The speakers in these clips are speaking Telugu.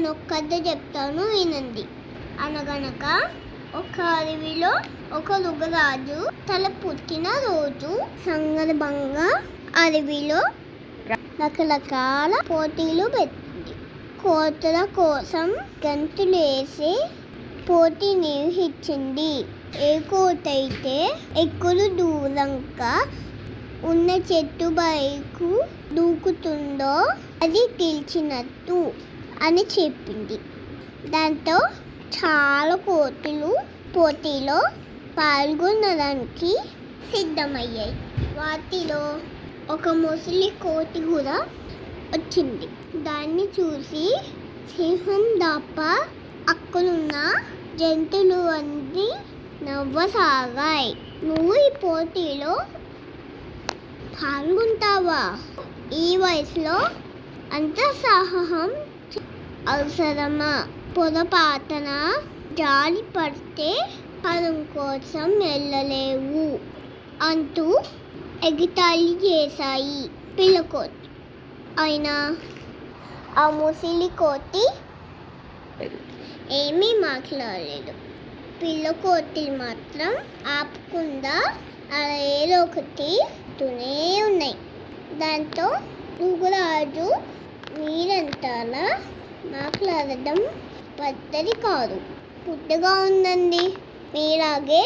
నేను ఒక కథ చెప్తాను వినండి. అనగనగా ఒక అడవిలో ఒక యుగరాజు తన పుట్టిన రోజు సందర్భంగా అడవిలో రకరకాల పోటీలు పెట్టింది. కోతుల కోసం గంతులు వేసి పోటీ నిర్వహించింది. ఏ కోతైతే ఎక్కువ దూరంగా ఉన్న చెట్టు పైకి దూకుతుందో అది గెలిచినట్టు అని చెప్పింది. దాంతో చాలా కోతులు పోటీలో పాల్గొనడానికి సిద్ధమయ్యాయి. వాటిలో ఒక ముసలి కోతి కూడా వచ్చింది. దాన్ని చూసి సింహం తప్ప అక్కడున్న జంతువులు అన్నీ నవ్వసాగాయి. నువ్వు ఈ పోటీలో పాల్గొంటావా? ఈ వయసులో అంత సాహసం అవసరమా? పొరపాటున జారి పడితే ఫలం కోసం వెళ్ళలేవు అంటూ ఎగతాళి చేశాయి పిల్లకోతి. అయినా ఆ ముసలి కోతి ఏమీ మాట్లాడలేదు. పిల్లకోతి మాత్రం ఆపకుండా అలా ఏదో ఒకటి తూనే ఉన్నాయి. దాంతో యుగరాజు మీరంతా మాట్లాడడం పద్ధతి కాదు, పుట్టగా ఉందండి, మీలాగే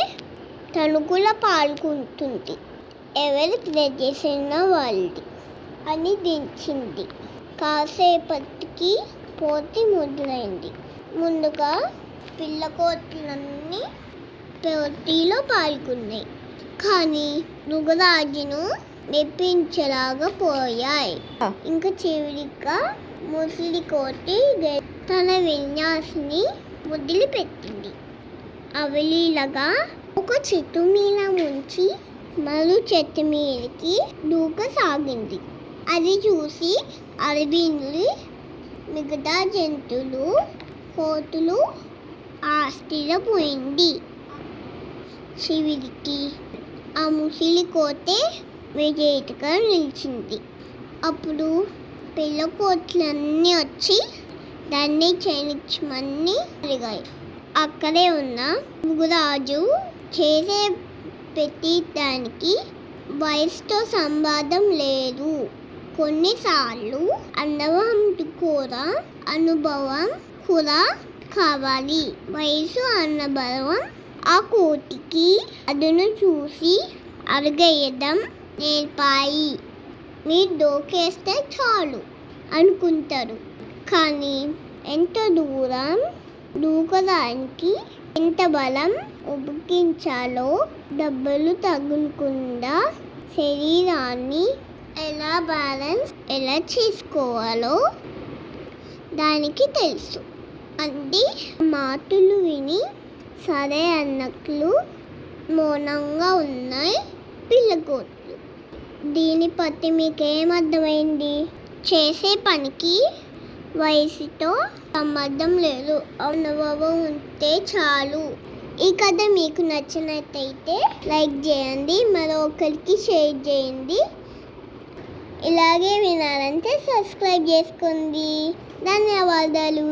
తను కూడా పాల్గొంటుంది, ఎవరు చేసిన వాళ్ళది అని దించింది. కాసేపటికి పోటీ మొదలైంది. ముందుగా పిల్లకోతులన్నీ పోటీలో పాల్గొన్నాయి. కానీ యుగరాజును మెప్పించలాగా పోయాయి. ఇంకా చివరిగా ముసలి కోతి తన విన్యాసాన్ని వదిలిపెట్టింది. అవలీలగా ఒక చెట్టు మీద ముంచి మరో చెట్టు మీదకి దూకసాగింది. అది చూసి అడవిలో మిగతా జంతువులు కోతులు ఆశ్చర్యపోయింది. చివరికి ఆ ముసలి కోతే విజేతగా నిలిచింది. అప్పుడు పిల్లకోతులన్నీ వచ్చి దాన్ని క్షమించమని అడిగాయి. అక్కడే ఉన్న యుగరాజు చేసే ప్రతి దానికి వయసుతో సంబంధం లేదు. కొన్నిసార్లు అనుభవం కూడా కావాలి. వయసు అనుభవం ఆ కోతికి అదును చూసి అడుగేయడం నేర్పాయి. మీరు దూకేస్తే చాలు అనుకుంటారు, కానీ ఎంత దూరం దూకడానికి ఎంత బలం ఉపయోగించాలో, దెబ్బలు తగలకుండా శరీరాన్ని ఎలా చేసుకోవాలో దానికి తెలుసు. అంది మాటలు విని సరే అన్నట్లు మౌనంగా ఉన్నాయి పిల్లకోతులు. దీని బట్టి మీకేమర్థమైంది? చేసే పనికి వయసుతో సంబంధం లేదు, అనుభవం ఉంటే చాలు. ఈ కథ మీకు నచ్చినట్టయితే లైక్ చేయండి, మరొకరికి షేర్ చేయండి. ఇలాగే వినాలంటే సబ్స్క్రైబ్ చేసుకోండి. ధన్యవాదాలు.